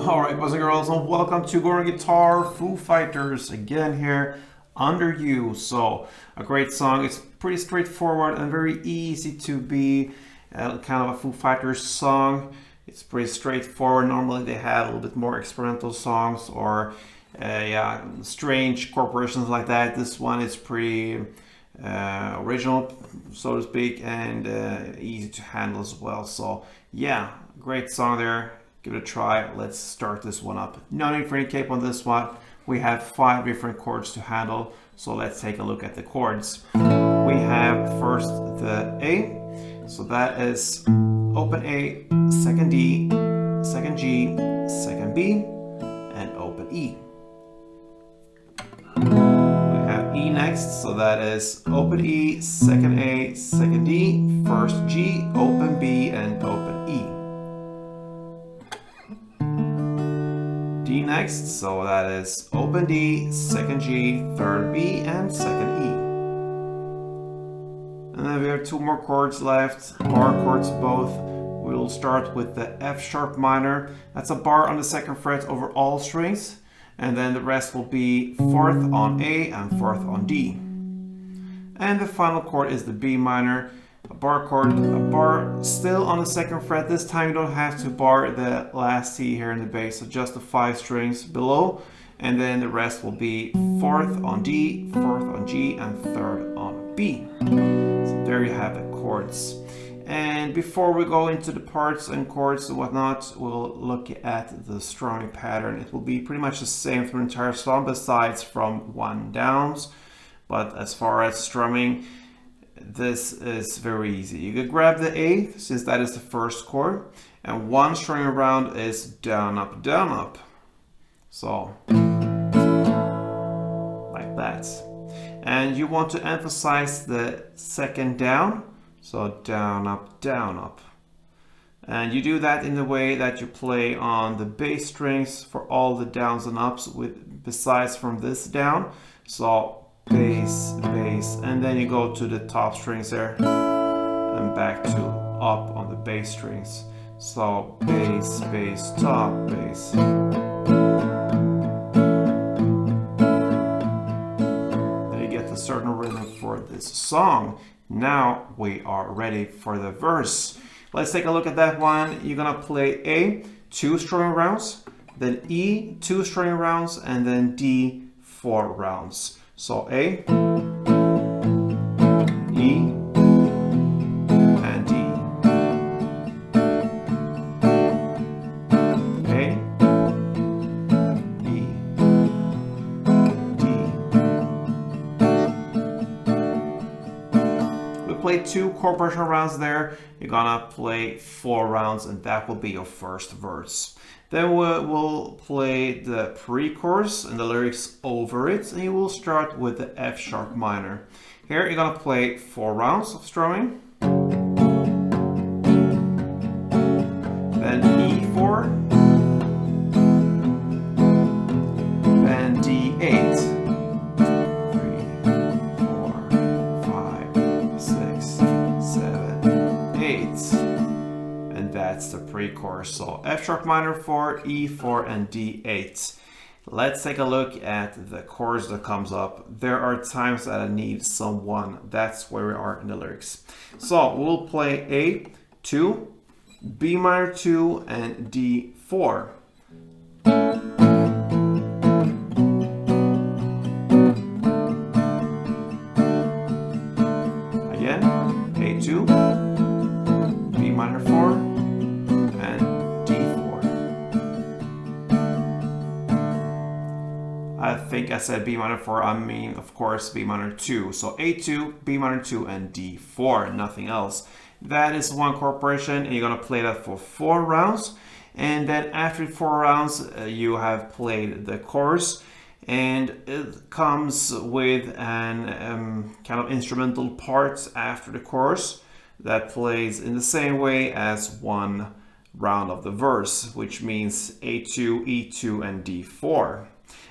Alright, boys and girls, and welcome to Go On Guitar Foo Fighters again here under you. So, a great song. It's pretty straightforward and very easy to be kind of a Foo Fighters song. It's pretty straightforward. Normally they have a little bit more experimental songs or strange corporations like that. This one is pretty original, so to speak, and easy to handle as well. So yeah, great song there. Give it a try. Let's start this one up. No need for any cape on this one. We have 5 different chords to handle, so let's take a look at the chords. We have first the A, so that is open A, second D, second G, second B, and open E. We have E next, so that is open E, second A, second D, first G, open B, and open E. D next, so that is open D, second G, third B, and second E. And then we have 2 more chords left, bar chords both. We will start with the F sharp minor. That's a bar on the 2nd fret over all strings, and then the rest will be 4th on A and 4th on D. And the final chord is the B minor. A bar chord, a bar still on the 2nd fret. This time you don't have to bar the last C here in the bass, so just the 5 strings below, and then the rest will be 4th on D, 4th on G, and 3rd on B. So there you have the chords. And before we go into the parts and chords and whatnot, we'll look at the strumming pattern. It will be pretty much the same through the entire song, besides from 1 downs. But as far as strumming, this is very easy. You can grab the A, since that is the first chord, and 1 string around is down, up, down, up. So, like that. And you want to emphasize the 2nd down, so down, up, down, up. And you do that in the way that you play on the bass strings for all the downs and ups, besides from this down. So, bass, bass, and then you go to the top strings there and back to up on the bass strings. So bass, bass, top, bass. Then you get a certain rhythm for this song. Now we are ready for the verse. Let's take a look at that one. You're gonna play A, 2 strumming rounds, then E, 2 strumming rounds, and then D, 4 rounds. So A, E, and D. A, E, D. We played 2 chord progression rounds there. You're gonna play 4 rounds, and that will be your first verse. Then we'll play the pre-chorus and the lyrics over it, and you will start with the F sharp minor. Here you're gonna play 4 rounds of strumming, then E4, then D8, 3, 4, 5, 6, 7, 8. And that's the pre-chorus. So F sharp minor 4, E4, and D8. Let's take a look at the chords that comes up. There are times that I need someone. That's where we are in the lyrics. So we'll play A, 2, B minor 2, and D4. Again, A2, B minor 4, and D4. I think I said B minor 4, I mean, of course, B minor 2. So A2, B minor 2, and D4, nothing else. That is 1 chord progression, and you're gonna play that for 4 rounds. And then after 4 rounds, you have played the chorus, and it comes with an kind of instrumental part after the chorus that plays in the same way as 1 round of the verse, which means A2, E2, and D4.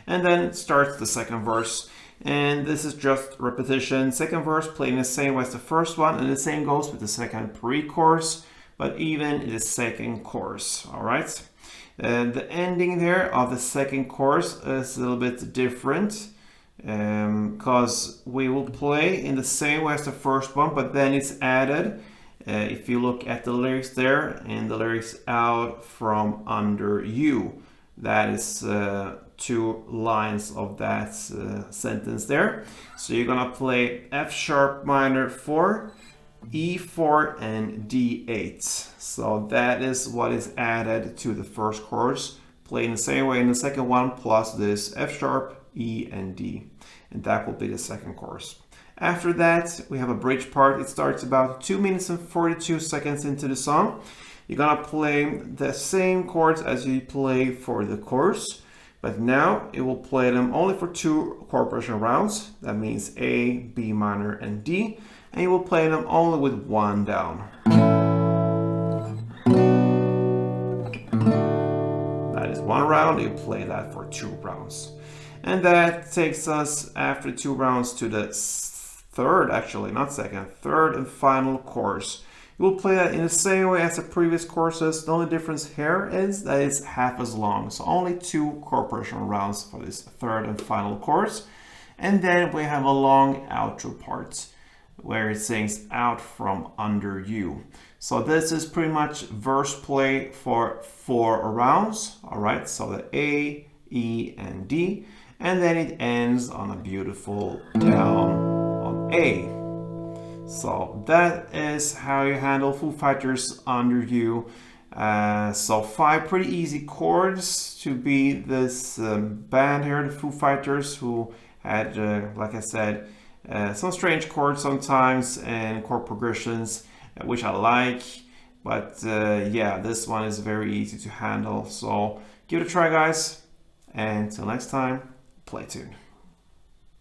And then it starts the 2nd verse, and this is just repetition. 2nd verse played in the same way as the first one, and the same goes with the 2nd pre-chorus, but even in the 2nd chorus. All right. And the ending there of the second chorus is a little bit different, because we will play in the same way as the first one, but then it's added. If you look at the lyrics there, and the lyrics out from under you, that is 2 lines of that sentence there. So you're gonna play F sharp minor 4, E4 and D8. So that is what is added to the first chorus. Play in the same way in the second one, plus this F sharp, E and D. And that will be the second chorus. After that, we have a bridge part. It starts about 2 minutes and 42 seconds into the song. You're gonna play the same chords as you play for the chorus, but now it will play them only for 2 chord progression rounds. That means A, B minor, and D. And you will play them only with 1 down. That is 1 round. You play that for 2 rounds. And that takes us, after 2 rounds, to the third, actually, not second, third and final chorus. You will play that in the same way as the previous courses. The only difference here is that it's half as long. So only 2 chord progression rounds for this third and final chorus. And then we have a long outro part where it sings out from under you. So this is pretty much verse play for 4 rounds. All right, so the A, E, and D. And then it ends on a beautiful down on A. So that is how you handle Foo Fighters Under You. So 5 pretty easy chords to be this band here, the Foo Fighters, who had, like I said, some strange chords sometimes and chord progressions, which I like. But yeah, this one is very easy to handle. So give it a try, guys. And until next time, play tune.